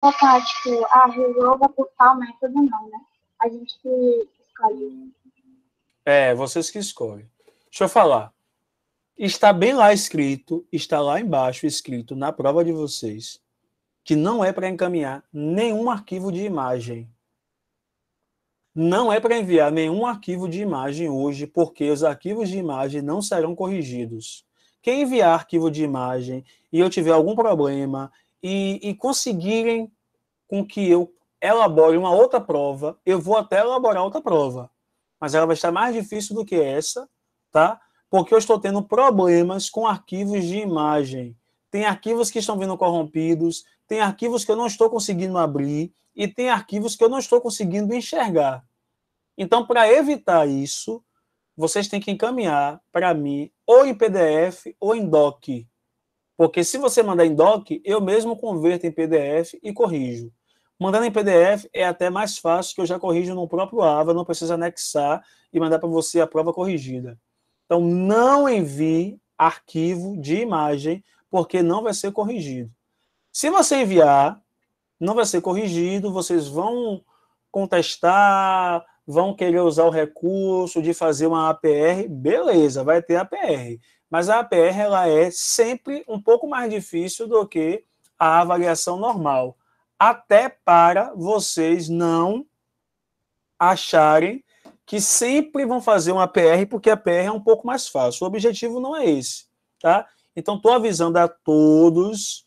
colocar, tipo, resolva por tal método, não, né? A gente que escolhe. Vocês que escolhem. Deixa eu falar. Está bem lá escrito, está lá embaixo escrito na prova de vocês, que não é para encaminhar nenhum arquivo de imagem. Não é para enviar nenhum arquivo de imagem hoje, porque os arquivos de imagem não serão corrigidos. Quem enviar arquivo de imagem e eu tiver algum problema e conseguirem com que eu elabore uma outra prova, eu vou até elaborar outra prova. Mas ela vai estar mais difícil do que essa, tá? Porque eu estou tendo problemas com arquivos de imagem. Tem arquivos que estão vindo corrompidos, tem arquivos que eu não estou conseguindo abrir e tem arquivos que eu não estou conseguindo enxergar. Então, para evitar isso, vocês têm que encaminhar para mim ou em PDF ou em DOC. Porque se você mandar em DOC, eu mesmo converto em PDF e corrijo. Mandando em PDF é até mais fácil, que eu já corrijo no próprio AVA, não precisa anexar e mandar para você a prova corrigida. Então, não envie arquivo de imagem, porque não vai ser corrigido. Se você enviar, não vai ser corrigido, vocês vão contestar, vão querer usar o recurso de fazer uma APR, beleza, vai ter APR. Mas a APR ela é sempre um pouco mais difícil do que a avaliação normal. Até para vocês não acharem que sempre vão fazer uma APR, porque a APR é um pouco mais fácil. O objetivo não é esse, tá? Então, estou avisando a todos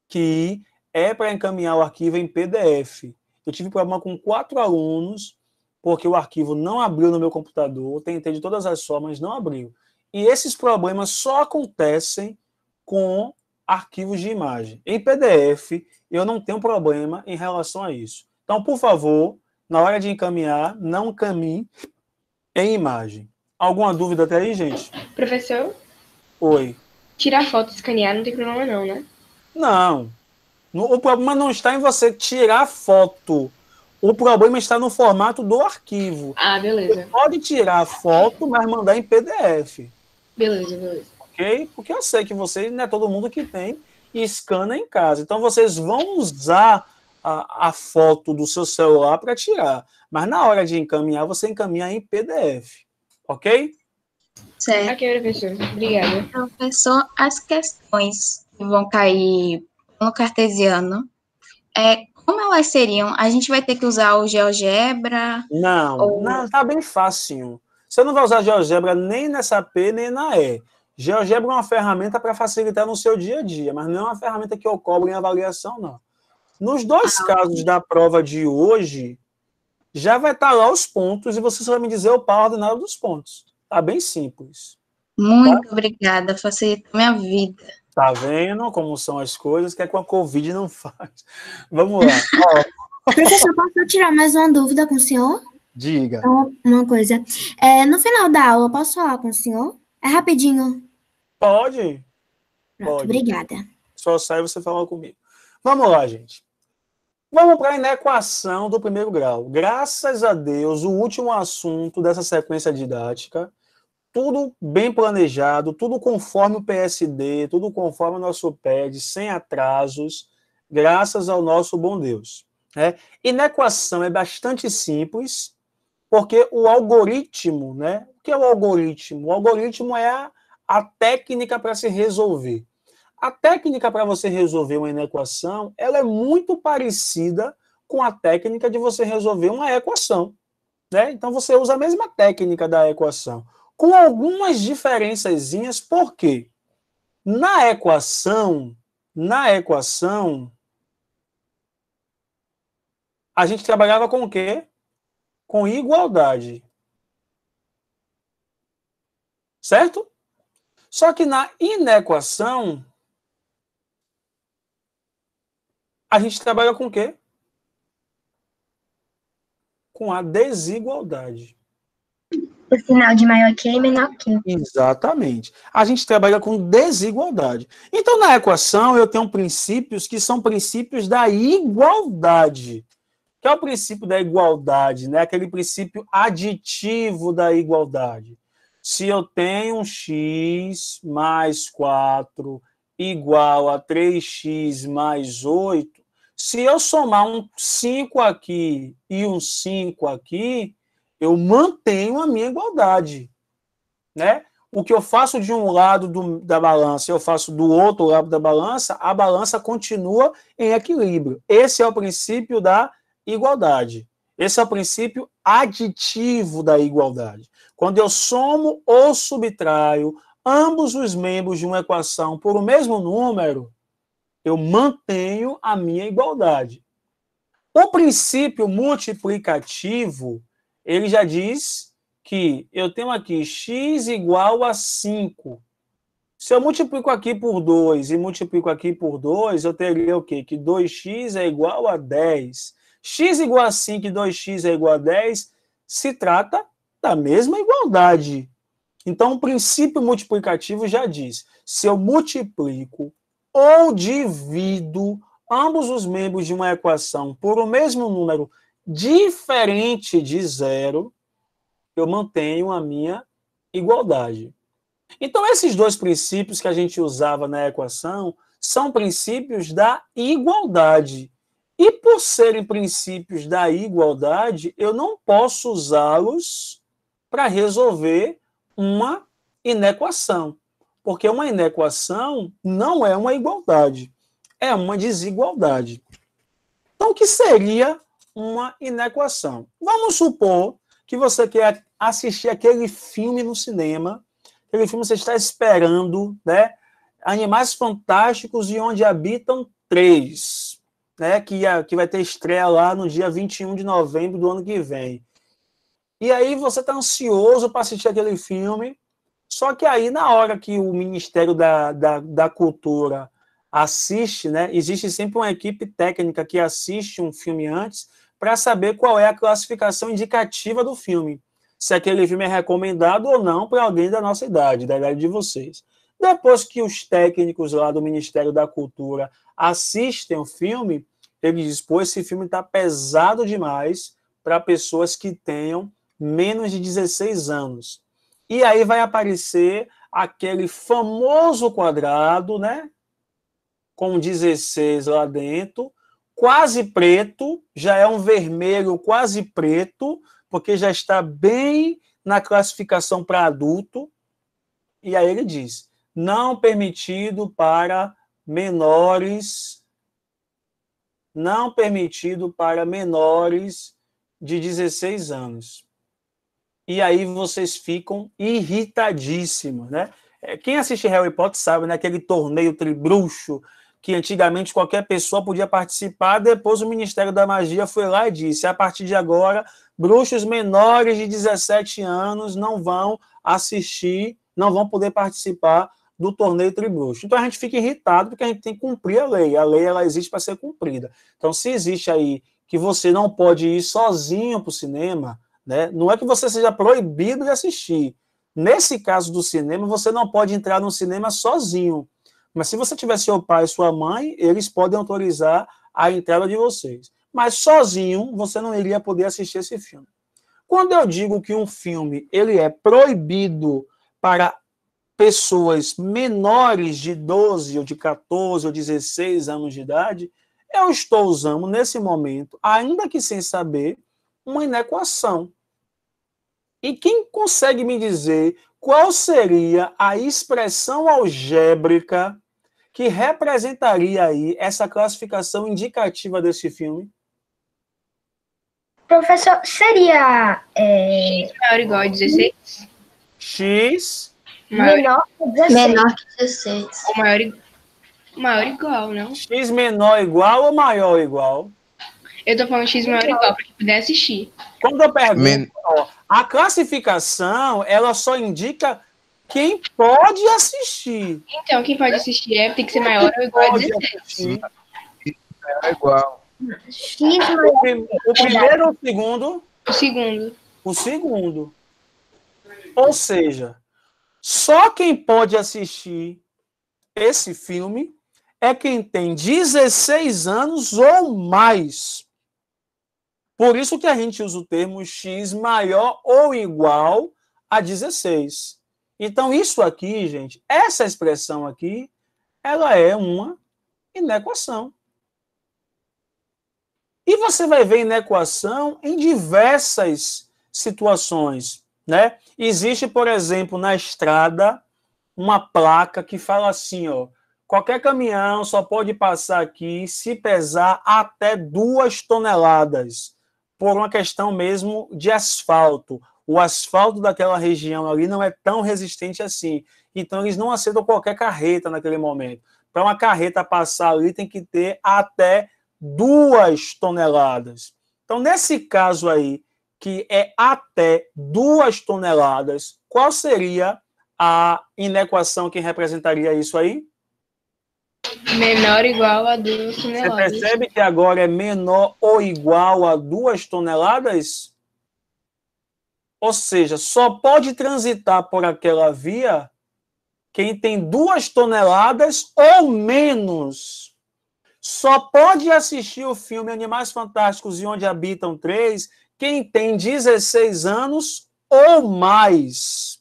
que é para encaminhar o arquivo em PDF. Eu tive problema com 4 alunos, porque o arquivo não abriu no meu computador, tentei de todas as formas, não abriu. E esses problemas só acontecem com arquivos de imagem. Em PDF, eu não tenho problema em relação a isso. Então, por favor, na hora de encaminhar, não encaminhe em imagem. Alguma dúvida até aí, gente? Professor? Oi. Tirar foto e escanear não tem problema não, né? Não. O problema não está em você tirar foto. O problema está no formato do arquivo. Beleza. Você pode tirar a foto, mas mandar em PDF. Beleza. Ok? Porque eu sei que vocês, não é todo mundo que tem e escana em casa. Então, vocês vão usar a foto do seu celular para tirar. Mas na hora de encaminhar, você encaminha em PDF. Ok? Certo. Ok, professor. Obrigada. Professor, as questões que vão cair no cartesiano, como elas seriam? A gente vai ter que usar o GeoGebra? Não, está bem fácil. Você não vai usar GeoGebra nem nessa P, nem na E. GeoGebra é uma ferramenta para facilitar no seu dia a dia, mas não é uma ferramenta que eu cobro em avaliação, não. Nos dois casos da prova de hoje, já vai estar lá os pontos e você só vai me dizer o par ordenado dos pontos. Tá bem simples. Muito obrigada, facilitou minha vida. Tá vendo como são as coisas que é com a Covid não faz. Vamos lá. Professor, posso tirar mais uma dúvida com o senhor? Diga. Uma coisa. No final da aula, posso falar com o senhor? É rapidinho. Pode. Pronto, Pode. obrigada. Só sai você falar comigo. Vamos lá, gente. Vamos para a inequação do primeiro grau. Graças a Deus, o último assunto dessa sequência didática, tudo bem planejado, tudo conforme o PSD, tudo conforme o nosso PED, sem atrasos, graças ao nosso bom Deus. Inequação é bastante simples, porque o algoritmo, né? O que é o algoritmo? O algoritmo é a técnica para se resolver. A técnica para você resolver uma inequação, ela é muito parecida com a técnica de você resolver uma equação. Né? Então, você usa a mesma técnica da equação, com algumas diferençazinhas, por quê? Na equação, a gente trabalhava com o quê? Com igualdade. Certo? Só que na inequação, a gente trabalha com o quê? Com a desigualdade. O sinal de maior que e menor que. Exatamente. A gente trabalha com desigualdade. Então, na equação, eu tenho princípios que são princípios da igualdade. Que é o princípio da igualdade, né? Aquele princípio aditivo da igualdade. Se eu tenho um x mais 4 igual a 3x mais 8, Se eu somar um 5 aqui e um 5 aqui, eu mantenho a minha igualdade, né? O que eu faço de um lado da balança, eu faço do outro lado da balança, a balança continua em equilíbrio. Esse é o princípio da igualdade. Esse é o princípio aditivo da igualdade. Quando eu somo ou subtraio ambos os membros de uma equação por o mesmo número, eu mantenho a minha igualdade. O princípio multiplicativo, ele já diz que eu tenho aqui x igual a 5. Se eu multiplico aqui por 2 e multiplico aqui por 2, eu teria o quê? Que 2x é igual a 10. X igual a 5 e 2x é igual a 10, se trata da mesma igualdade. Então, o princípio multiplicativo já diz, se eu multiplico ou divido ambos os membros de uma equação por o mesmo número diferente de zero, eu mantenho a minha igualdade. Então, esses dois princípios que a gente usava na equação são princípios da igualdade. E por serem princípios da igualdade, eu não posso usá-los para resolver uma inequação. Porque uma inequação não é uma igualdade, é uma desigualdade. Então, o que seria uma inequação? Vamos supor que você quer assistir aquele filme no cinema, aquele filme que você está esperando, né? Animais Fantásticos e Onde Habitam 3, né? Que vai ter estreia lá no dia 21 de novembro do ano que vem. E aí você está ansioso para assistir aquele filme, só que aí na hora que o Ministério da Cultura assiste, né? Existe sempre uma equipe técnica que assiste um filme antes para saber qual é a classificação indicativa do filme. Se aquele filme é recomendado ou não para alguém da nossa idade, da idade de vocês. Depois que os técnicos lá do Ministério da Cultura assistem o filme, eles dizem, pô, esse filme está pesado demais para pessoas que tenham menos de 16 anos. E aí vai aparecer aquele famoso quadrado, né? Com 16 lá dentro, quase preto, já é um vermelho quase preto, porque já está bem na classificação para adulto. E aí ele diz, não permitido para menores, não permitido para menores de 16 anos. E aí vocês ficam irritadíssimos, né? Quem assiste Harry Potter sabe, né? Aquele torneio tribruxo que antigamente qualquer pessoa podia participar, depois o Ministério da Magia foi lá e disse, a partir de agora, bruxos menores de 17 anos não vão assistir, não vão poder participar do torneio tribruxo. Então a gente fica irritado porque a gente tem que cumprir a lei ela existe para ser cumprida. Então se existe aí que você não pode ir sozinho para o cinema, né? Não é que você seja proibido de assistir. Nesse caso do cinema, você não pode entrar no cinema sozinho. Mas se você tiver seu pai e sua mãe, eles podem autorizar a entrada de vocês. Mas sozinho, você não iria poder assistir esse filme. Quando eu digo que um filme ele é proibido para pessoas menores de 12 ou de 14 ou 16 anos de idade, eu estou usando, nesse momento, ainda que sem saber, uma inequação. E quem consegue me dizer qual seria a expressão algébrica que representaria aí essa classificação indicativa desse filme? Professor, seria Maior ou igual a 16? X menor que 16? Menor que 16. Ou maior ou igual, não? X menor igual ou maior ou igual? Eu tô falando X maior ou igual, pra quem puder assistir. Quando eu pergunto, a classificação, ela só indica quem pode assistir. Então, quem pode assistir tem que ser maior ou igual a 16. É igual. X maior. O primeiro ou o segundo? O segundo. O segundo. Ou seja, só quem pode assistir esse filme é quem tem 16 anos ou mais. Por isso que a gente usa o termo X maior ou igual a 16. Então, isso aqui, gente, essa expressão aqui, ela é uma inequação. você vai ver inequação em diversas situações, né? Existe, por exemplo, na estrada, uma placa que fala assim, ó, qualquer caminhão só pode passar aqui se pesar até 2 toneladas, por uma questão mesmo de asfalto. O asfalto daquela região ali não é tão resistente assim. Então, eles não aceitam qualquer carreta naquele momento. Para uma carreta passar ali, tem que ter até 2 toneladas. Então, nesse caso aí, que é até 2 toneladas, qual seria a inequação que representaria isso aí? Menor ou igual a 2 Você toneladas. percebe que agora é menor ou igual a 2 toneladas? Ou seja, só pode transitar por aquela via quem tem 2 toneladas ou menos. Só pode assistir o filme Animais Fantásticos e Onde Habitam 3 quem tem 16 anos ou mais.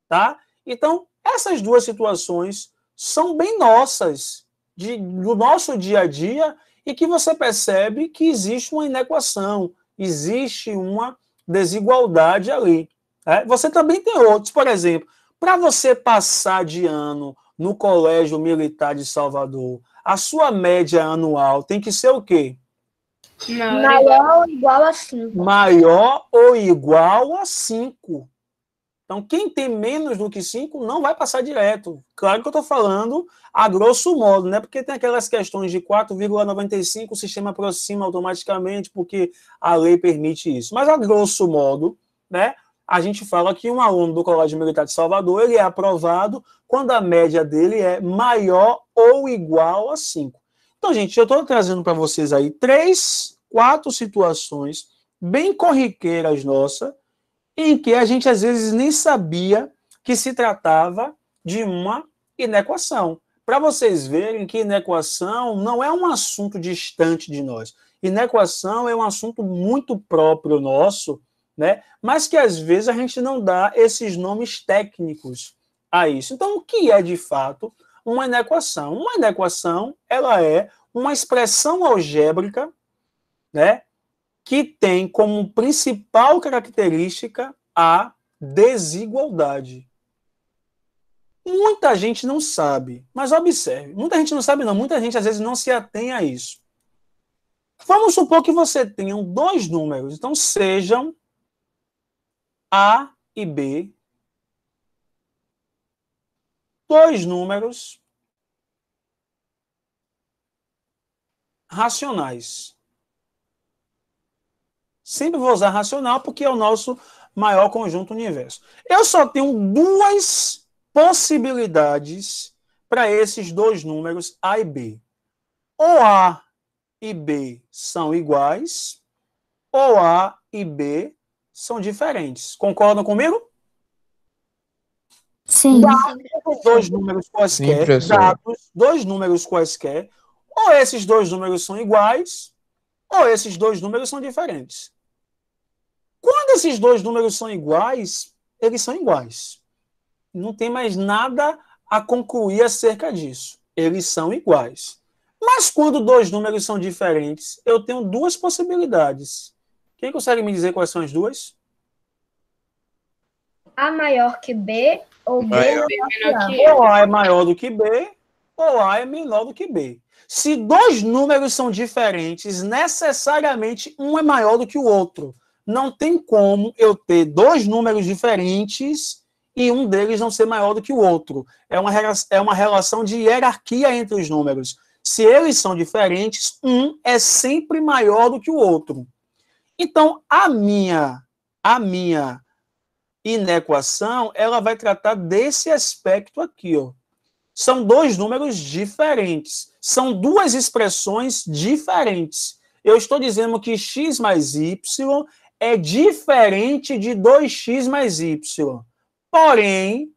Tá? Então, essas duas situações são bem nossas, do nosso dia a dia, e que você percebe que existe uma inequação, existe uma desigualdade ali. Né? Você também tem outros, por exemplo, para você passar de ano no Colégio Militar de Salvador, a sua média anual tem que ser o quê? Maior ou igual a 5. Maior ou igual a 5. Então, quem tem menos do que 5 não vai passar direto. Claro que eu estou falando a grosso modo, né? Porque tem aquelas questões de 4,95, o sistema aproxima automaticamente, porque a lei permite isso. Mas a grosso modo, né? A gente fala que um aluno do Colégio Militar de Salvador, ele é aprovado quando a média dele é maior ou igual a 5. Então, gente, eu estou trazendo para vocês aí 3, 4 situações bem corriqueiras nossas, em que a gente às vezes nem sabia que se tratava de uma inequação. Para vocês verem que inequação não é um assunto distante de nós. Inequação é um assunto muito próprio nosso, né? Mas que às vezes a gente não dá esses nomes técnicos a isso. Então, o que é de fato uma inequação? Uma inequação, ela é uma expressão algébrica, né, que tem como principal característica a desigualdade. Muita gente não sabe, mas observe, muita gente não sabe não, muita gente às vezes não se atém a isso. Vamos supor que você tenha 2 números, então sejam A e B, 2 números racionais. Sempre vou usar racional porque é o nosso maior conjunto universo. Eu só tenho 2 possibilidades para esses 2 números A e B. Ou A e B são iguais, ou A e B são diferentes. Concordam comigo? Sim. Dados 2 números quaisquer, dados 2 números quaisquer, ou esses 2 números são iguais, ou esses 2 números são diferentes. Quando esses 2 números são iguais, eles são iguais. Não tem mais nada a concluir acerca disso. Eles são iguais. Mas quando 2 números são diferentes, eu tenho 2 possibilidades. Quem consegue me dizer quais são as 2? A maior que B ou B Maior. menor que A. Ou A é maior do que B, ou A é menor do que B. Se 2 números são diferentes, necessariamente um é maior do que o outro. Não tem como eu ter 2 números diferentes e um deles não ser maior do que o outro. É uma relação de hierarquia entre os números. Se eles são diferentes, um é sempre maior do que o outro. Então, a minha inequação, ela vai tratar desse aspecto aqui, ó. São 2 números diferentes. São 2 expressões diferentes. Eu estou dizendo que x mais y é diferente de 2x mais y. Porém,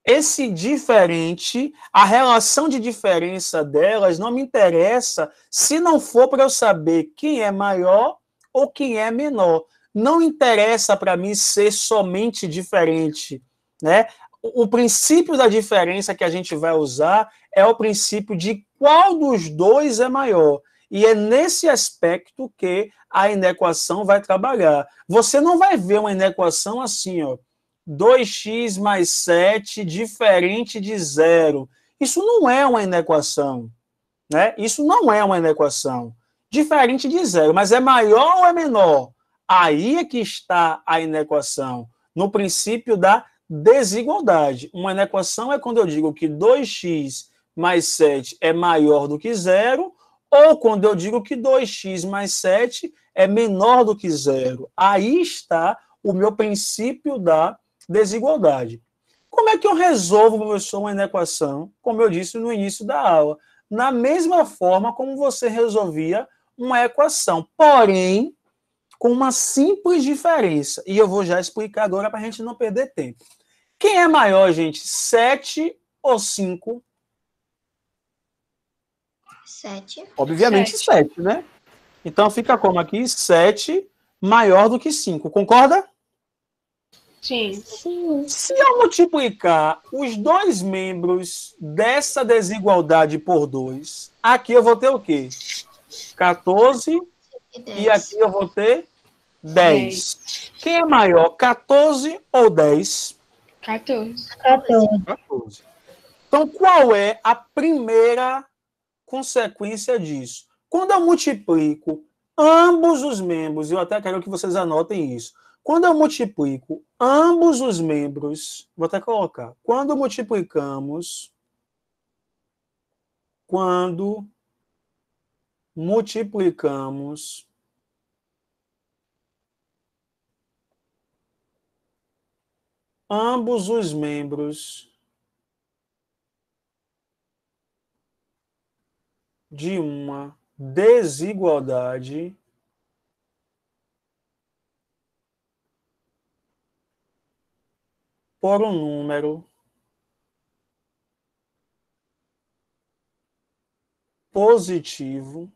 esse diferente, a relação de diferença delas não me interessa se não for para eu saber quem é maior ou quem é menor. Não interessa para mim ser somente diferente, né? O princípio da diferença que a gente vai usar é o princípio de qual dos 2 é maior. E é nesse aspecto que a inequação vai trabalhar. Você não vai ver uma inequação assim, ó, 2x mais 7 diferente de zero. Isso não é uma inequação, né? Isso não é uma inequação. Diferente de zero, mas é maior ou é menor? Aí é que está a inequação, no princípio da desigualdade. Uma inequação é quando eu digo que 2x mais 7 é maior do que zero, ou quando eu digo que 2x mais 7 é menor do que zero. Aí está o meu princípio da desigualdade. Como é que eu resolvo, professor, uma inequação? Como eu disse no início da aula, na mesma forma como você resolvia uma equação, porém, com uma simples diferença. E eu vou já explicar agora para a gente não perder tempo. Quem é maior, gente? 7 ou 5? 7. Obviamente 7, né? Então fica como aqui? 7 maior do que 5. Concorda? Sim. Se eu multiplicar os dois membros dessa desigualdade por 2, aqui eu vou ter o quê? 14 e aqui eu vou ter 10. Quem é maior, 14 ou 10? 14. 14. Então, qual é a primeira consequência disso? Quando eu multiplico ambos os membros, eu até quero que vocês anotem isso. Quando eu multiplico ambos os membros, vou até colocar, quando multiplicamos ambos os membros de uma desigualdade por um número positivo,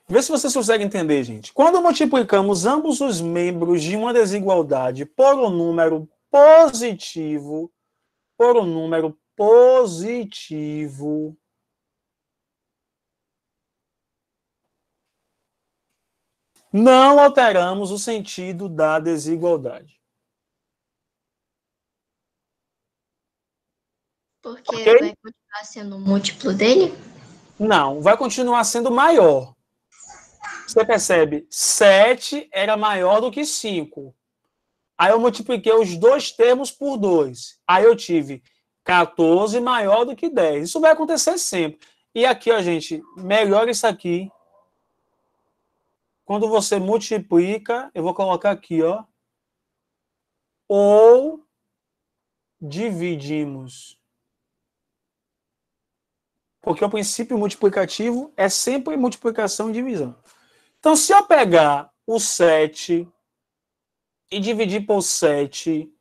vê se vocês conseguem entender, gente. Quando multiplicamos ambos os membros de uma desigualdade por um número positivo, não alteramos o sentido da desigualdade. Porque Ok? vai continuar sendo um múltiplo dele? Não, vai continuar sendo maior. Você percebe? 7 era maior do que 5. Aí eu multipliquei os dois termos por 2. Aí eu tive 14 maior do que 10. Isso vai acontecer sempre. E aqui, ó, gente, melhora isso aqui. Quando você multiplica, eu vou colocar aqui, ó. Ou dividimos. Porque o princípio multiplicativo é sempre multiplicação e divisão. Então, se eu pegar o 7 e dividir por 7,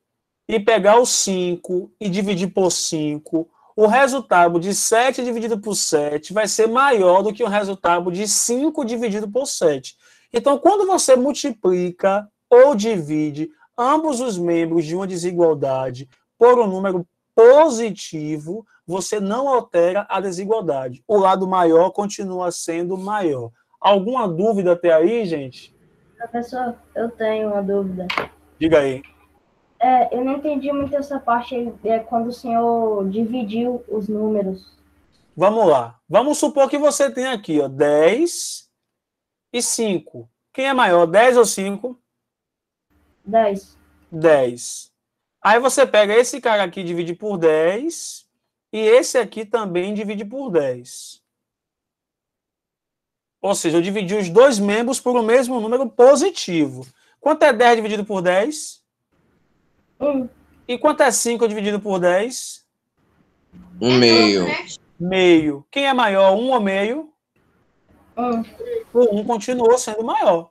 e pegar o 5 e dividir por 5, o resultado de 7 dividido por 7 vai ser maior do que o resultado de 5 dividido por 7. Então, quando você multiplica ou divide ambos os membros de uma desigualdade por um número positivo, você não altera a desigualdade. O lado maior continua sendo maior. Alguma dúvida até aí, gente? Professor, eu tenho uma dúvida. Diga aí. Eu não entendi muito essa parte aí, quando o senhor dividiu os números. Vamos lá. Vamos supor que você tem aqui, ó, 10 e 5. Quem é maior, 10 ou 5? 10. 10. Aí você pega esse cara aqui e divide por 10, e esse aqui também divide por 10. Ou seja, eu dividi os dois membros por o mesmo número positivo. Quanto é 10 dividido por 10? 1. E quanto é 5 dividido por 10? 1/2. Meio. Quem é maior, 1 ou meio? 1. O 1 continuou sendo maior.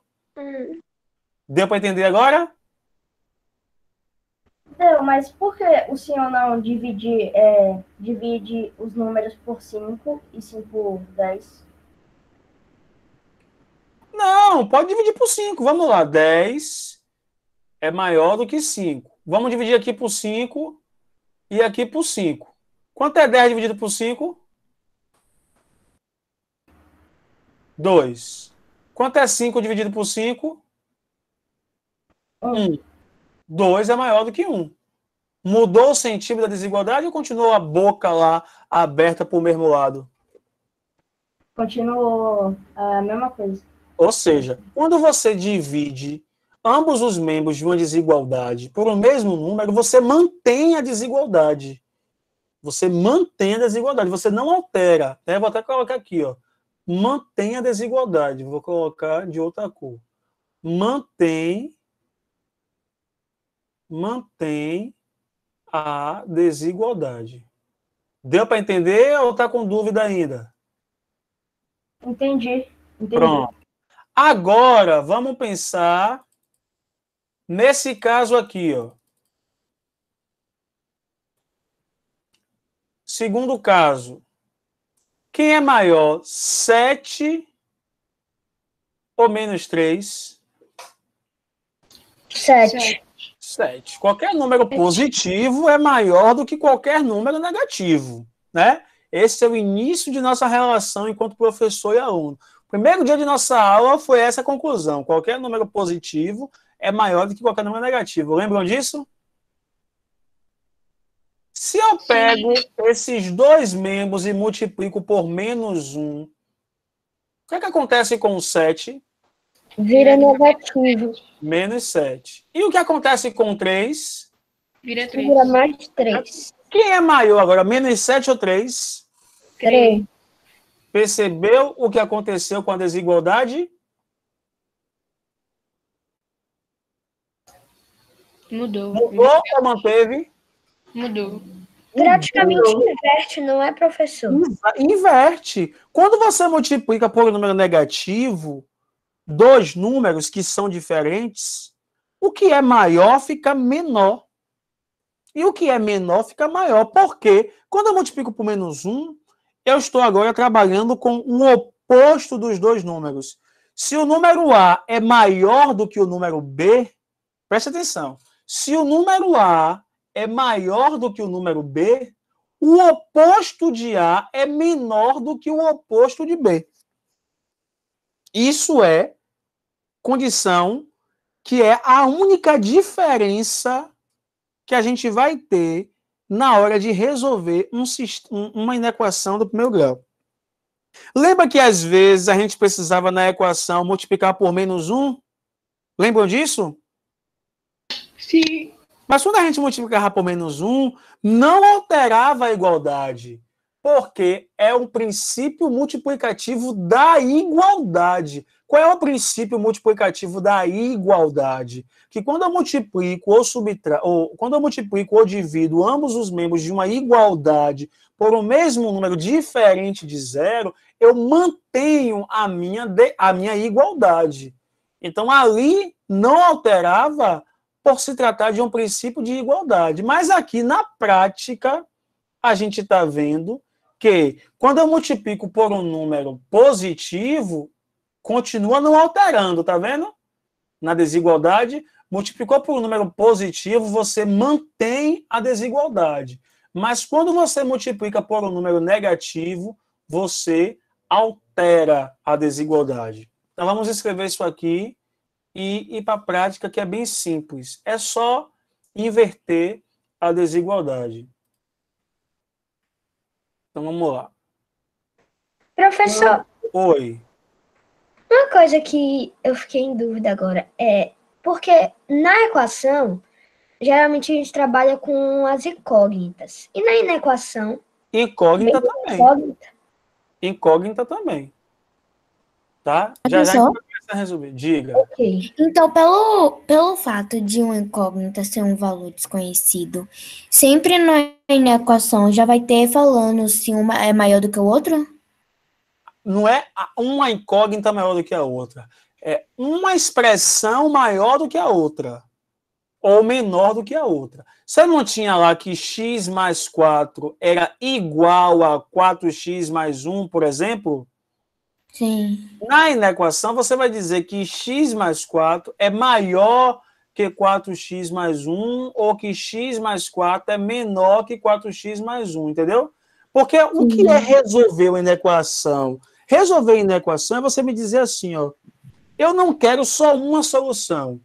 Deu para entender agora? Entendeu? Mas por que o senhor não divide os números por 5 e 5 por 10? Não, pode dividir por 5. Vamos lá. 10 é maior do que 5. Vamos dividir aqui por 5 e aqui por 5. Quanto é 10 dividido por 5? 2. Quanto é 5 dividido por 5? 1. 2 é maior do que 1. Mudou o sentido da desigualdade ou continuou a boca lá aberta para o mesmo lado? Continuou a mesma coisa. Ou seja, quando você divide ambos os membros de uma desigualdade por um mesmo número, você mantém a desigualdade. Você mantém a desigualdade, você não altera. Né? Vou até colocar aqui, ó. Mantém a desigualdade. Vou colocar de outra cor. Mantém a desigualdade. Deu para entender ou está com dúvida ainda? Entendi. Pronto. Agora, vamos pensar nesse caso aqui, ó. Segundo caso. Quem é maior, 7 ou menos 3? 7. 7. Qualquer número positivo é maior do que qualquer número negativo, né? Esse é o início de nossa relação enquanto professor e aluno. O primeiro dia de nossa aula foi essa conclusão. Qualquer número positivo é maior do que qualquer número negativo. Lembram disso? Se eu pego esses dois membros e multiplico por menos 1, o que é que acontece com o 7? Vira negativo. Menos 7. E o que acontece com 3? Vira 3. Vira mais 3. Quem é maior agora, menos 7 ou 3? 3. Percebeu o que aconteceu com a desigualdade? Mudou. Mudou ou manteve? Mudou. Praticamente inverte, não é, professor? Inverte. Quando você multiplica por um número negativo, dois números que são diferentes, o que é maior fica menor. E o que é menor fica maior. Por quê? Quando eu multiplico por menos 1, eu estou agora trabalhando com o oposto dos dois números. Se o número A é maior do que o número B, preste atenção. Se o número A é maior do que o número B, o oposto de A é menor do que o oposto de B. Isso é condição que é a única diferença que a gente vai ter na hora de resolver uma inequação do primeiro grau. Lembra que às vezes a gente precisava na equação multiplicar por menos 1? Lembram disso? Sim. Mas quando a gente multiplicava por menos 1, não alterava a igualdade, porque é um princípio multiplicativo da igualdade. Qual é o princípio multiplicativo da igualdade? Que quando eu multiplico quando eu multiplico ou divido ambos os membros de uma igualdade por um mesmo número diferente de 0, eu mantenho a minha igualdade. Então, ali não alterava por se tratar de um princípio de igualdade. Mas aqui, na prática, a gente está vendo que quando eu multiplico por um número positivo, continua não alterando, tá vendo? Na desigualdade, multiplicou por um número positivo, você mantém a desigualdade. Mas quando você multiplica por um número negativo, você altera a desigualdade. Então vamos escrever isso aqui e ir para a prática, que é bem simples. É só inverter a desigualdade. Então vamos lá. Professor, Oi. uma coisa que eu fiquei em dúvida agora é porque na equação, geralmente a gente trabalha com as incógnitas. E na inequação... Incógnita também. Incógnita também. Tá? Já a gente vai começar a resolver. Diga. Ok. Então, pelo fato de uma incógnita ser um valor desconhecido, sempre na equação já vai ter falando se uma é maior do que o outro? Não é uma incógnita maior do que a outra. É uma expressão maior do que a outra. ou menor do que a outra. Você não tinha lá que x mais 4 era igual a 4x mais 1, por exemplo? Sim. Na inequação, você vai dizer que x mais 4 é maior que 4x mais 1 ou que x mais 4 é menor que 4x mais 1, entendeu? Porque o que é resolver uma inequação? Resolver uma inequação é você me dizer assim, ó, eu não quero só uma solução,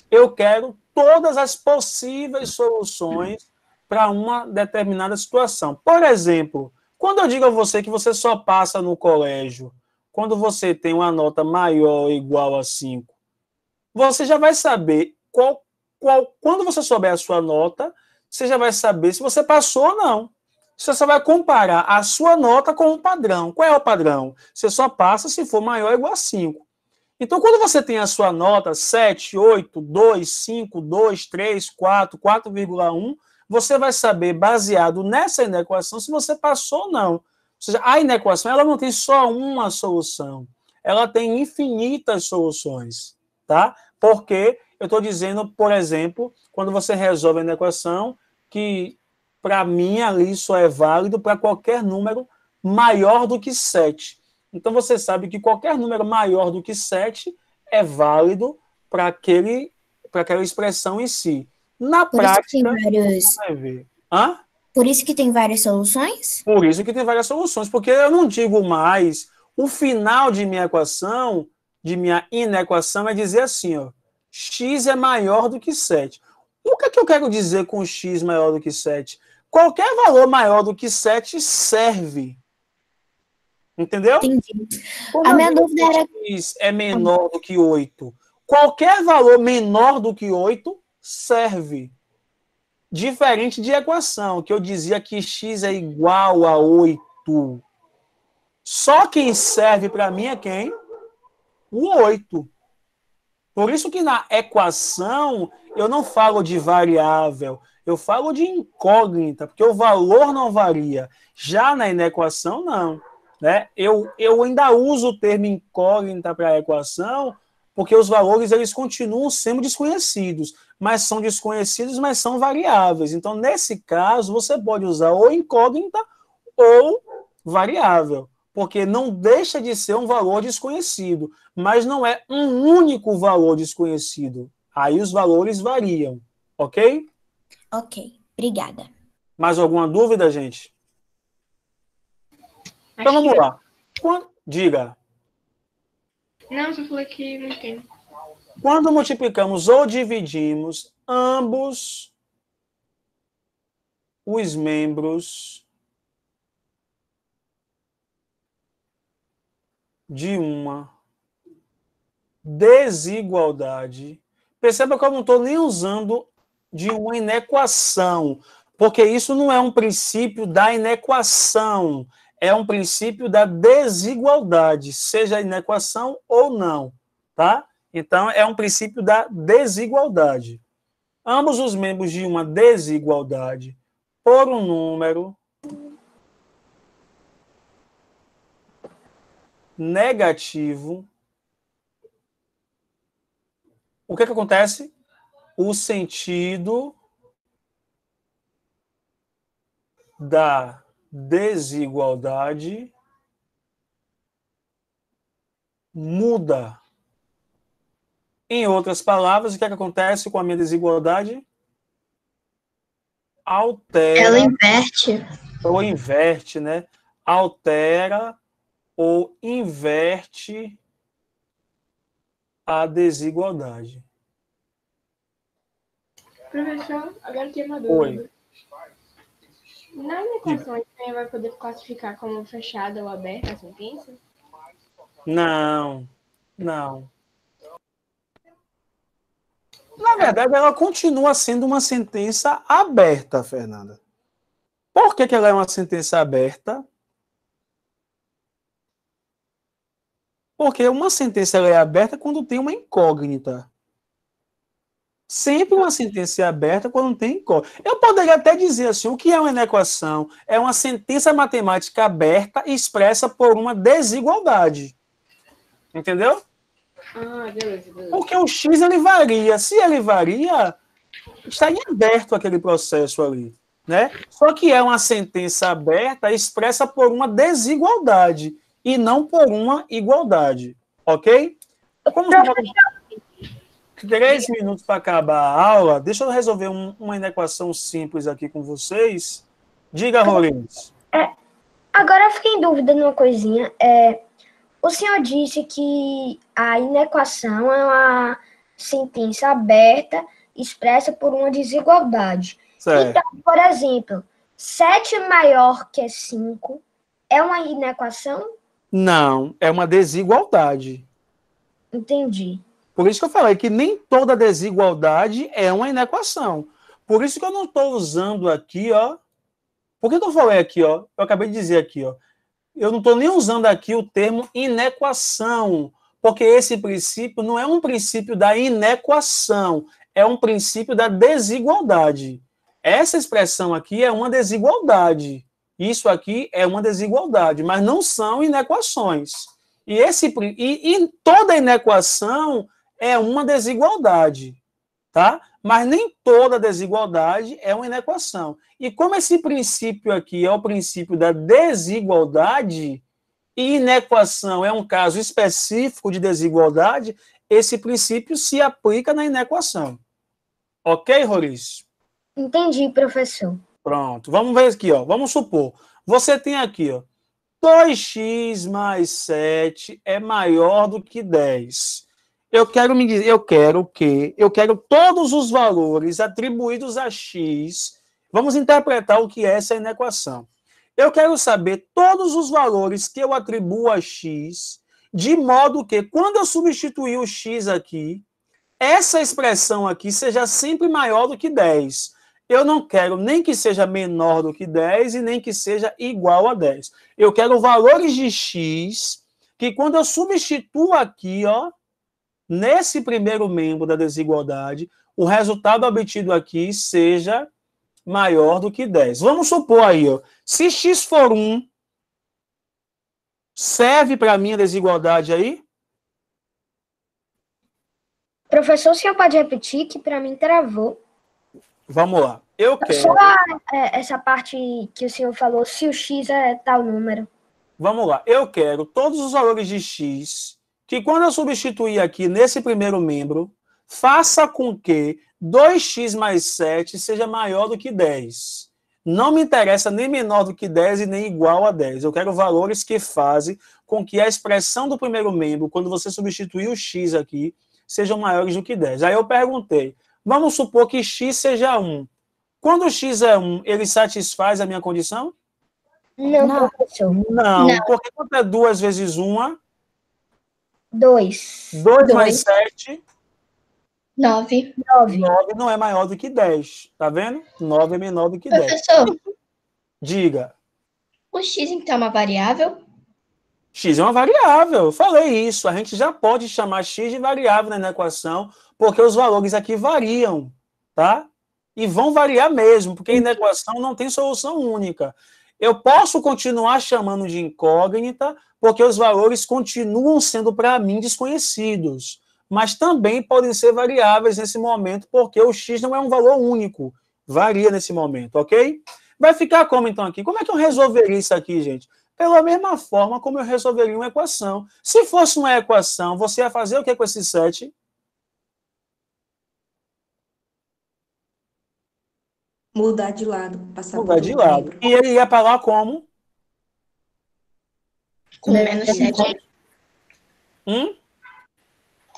eu quero todas as possíveis soluções para uma determinada situação. Por exemplo, quando eu digo a você que você só passa no colégio quando você tem uma nota maior ou igual a 5, você já vai saber quando você souber a sua nota, você já vai saber se você passou ou não. Você só vai comparar a sua nota com o padrão. Qual é o padrão? Você só passa se for maior ou igual a 5. Então, quando você tem a sua nota 7, 8, 2, 5, 2, 3, 4, 4,1, você vai saber, baseado nessa inequação, se você passou ou não. Ou seja, a inequação ela não tem só uma solução, ela tem infinitas soluções, tá? Porque eu estou dizendo, por exemplo, quando você resolve a inequação, que para mim ali só é válido para qualquer número maior do que 7. Então você sabe que qualquer número maior do que 7 é válido para aquela expressão em si. Na prática, você vai ver. Hã? Por isso que tem várias soluções? Por isso que tem várias soluções, porque eu não digo mais, o final de minha equação, de minha inequação, é dizer assim, ó, x é maior do que 7. O que é que eu quero dizer com x maior do que 7? Qualquer valor maior do que 7 serve. Entendeu? Entendi. Como A minha dúvida era... x é menor do que 8, qualquer valor menor do que 8 serve. Diferente de equação, que eu dizia que x é igual a 8. Só quem serve para mim é quem? O 8. Por isso que na equação eu não falo de variável, eu falo de incógnita, porque o valor não varia. Já na inequação, não. Né? Eu ainda uso o termo incógnita para a equação, porque os valores eles continuam sendo desconhecidos, mas são desconhecidos, mas são variáveis. Então, nesse caso, você pode usar ou incógnita ou variável, porque não deixa de ser um valor desconhecido, mas não é um único valor desconhecido. Aí os valores variam, ok? Ok, obrigada. Mais alguma dúvida, gente? Então vamos lá. Diga. Não, só falei que não entendo. Quando multiplicamos ou dividimos ambos os membros de uma desigualdade, perceba que eu não estou nem usando de uma inequação, porque isso não é um princípio da inequação, é um princípio da desigualdade, seja inequação ou não, tá? Então, é um princípio da desigualdade. Ambos os membros de uma desigualdade por um número negativo, o que acontece? O sentido da desigualdade muda. Em outras palavras, o que acontece com a minha desigualdade? Altera. Ela inverte. Ou inverte, né? Altera ou inverte a desigualdade. Professor, agora tem uma dúvida. Oi. Na inequação, a gente vai poder classificar como fechada ou aberta a sentença? Não, não. Na verdade, ela continua sendo uma sentença aberta, Fernanda. Por que ela é uma sentença aberta? Porque uma sentença ela é aberta quando tem uma incógnita. Sempre uma sentença é aberta quando tem incógnita. Eu poderia até dizer assim, o que é uma inequação? É uma sentença matemática aberta expressa por uma desigualdade. Entendeu? Ah, beleza. Porque o x ele varia. Se ele varia, Está em aberto aquele processo ali, né? Só que é uma sentença aberta expressa por uma desigualdade e não por uma igualdade, ok? Como faltam 3 minutos para acabar a aula, deixa eu resolver uma inequação simples aqui com vocês. Diga, Rollins. Agora eu fiquei em dúvida numa coisinha. O senhor disse que a inequação é uma sentença aberta expressa por uma desigualdade. Certo. Então, por exemplo, 7 maior que 5 é uma inequação? Não, é uma desigualdade. Entendi. Por isso que eu falei que nem toda desigualdade é uma inequação. Por isso que eu não estou usando aqui, ó. Por que eu falei aqui, ó? Eu acabei de dizer aqui, ó. Eu não estou nem usando aqui o termo inequação, porque esse princípio não é um princípio da inequação, é um princípio da desigualdade. Essa expressão aqui é uma desigualdade. Isso aqui é uma desigualdade, mas não são inequações. E toda inequação é uma desigualdade, tá? Mas nem toda desigualdade é uma inequação. E como esse princípio aqui é o princípio da desigualdade, e inequação é um caso específico de desigualdade, esse princípio se aplica na inequação. Ok, Roriz? Entendi, professor. Pronto. Vamos ver aqui, ó. Vamos supor. Você tem aqui, ó. 2x mais 7 é maior do que 10. Eu quero todos os valores atribuídos a x. Vamos interpretar o que é essa inequação. Eu quero saber todos os valores que eu atribuo a x, de modo que, quando eu substituir o x aqui, essa expressão aqui seja sempre maior do que 10. Eu não quero nem que seja menor do que 10 e nem que seja igual a 10. Eu quero valores de x que, quando eu substituo aqui, ó, nesse primeiro membro da desigualdade, o resultado obtido aqui seja maior do que 10. Vamos supor aí, ó, se x for 1, serve para a minha desigualdade aí? Professor, o senhor pode repetir que para mim travou? Vamos lá. Eu quero... Só essa parte que o senhor falou, se o x é tal número. Vamos lá. Eu quero todos os valores de x que, quando eu substituir aqui nesse primeiro membro, faça com que 2x mais 7 seja maior do que 10. Não me interessa nem menor do que 10 e nem igual a 10. Eu quero valores que fazem com que a expressão do primeiro membro, quando você substituir o x aqui, sejam maiores do que 10. Aí eu perguntei, vamos supor que x seja 1. Quando o x é 1, ele satisfaz a minha condição? Não, professor. Não. Porque quanto é 2 vezes 1? 2. 2 mais 7? 9. 9. 9 não é maior do que 10. Tá vendo? 9 é menor do que 10. Professor, Diga. o x então é uma variável? X é uma variável. Eu falei isso. A gente já pode chamar x de variável na equação, porque os valores aqui variam, tá? E vão variar mesmo, porque a inequação não tem solução única. Eu posso continuar chamando de incógnita, porque os valores continuam sendo, para mim, desconhecidos. Mas também podem ser variáveis nesse momento, porque o x não é um valor único. Varia nesse momento, ok? Vai ficar como, então, aqui? Como é que eu resolveria isso aqui, gente? Pela mesma forma como eu resolveria uma equação. Se fosse uma equação, você ia fazer o que com esse 7? Mudar de lado, passar Mudar para de outro lado. membro. E ele ia para lá como? Com menos 7.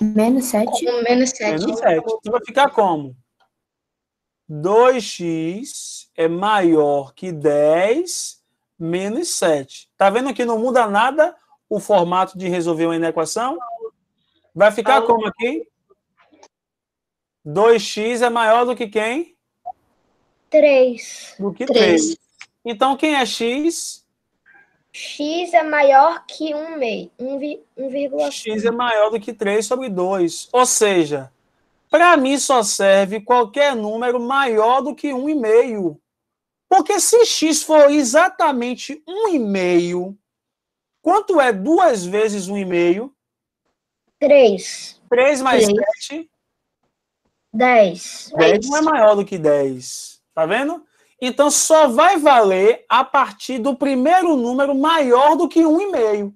Menos 7? Com menos 7. Menos 7. Então vai ficar como? 2x é maior que 10 menos 7. Tá vendo que não muda nada o formato de resolver uma inequação? Vai ficar como aqui? 2x é maior do que quem? 3. Do que 3. Então, quem é x? X é maior que 1,5. X é maior do que 3 sobre 2. Ou seja, para mim só serve qualquer número maior do que 1,5. Porque se x for exatamente 1,5, quanto é 2 vezes 1,5? 3. 3 mais Três. 7? 10. 10 não é maior do que 10. Tá vendo? Então, só vai valer a partir do primeiro número maior do que 1,5.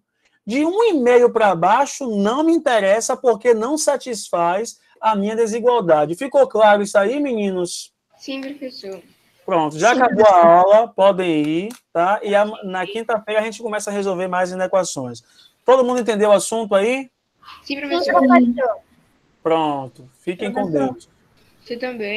De 1,5 para baixo, não me interessa, porque não satisfaz a minha desigualdade. Ficou claro isso aí, meninos? Sim, professor. Pronto, já acabou a aula, podem ir, tá? E na quinta-feira a gente começa a resolver mais inequações. Todo mundo entendeu o assunto aí? Sim, Sim, professor. professor. Pronto, fiquem com Deus. Você também.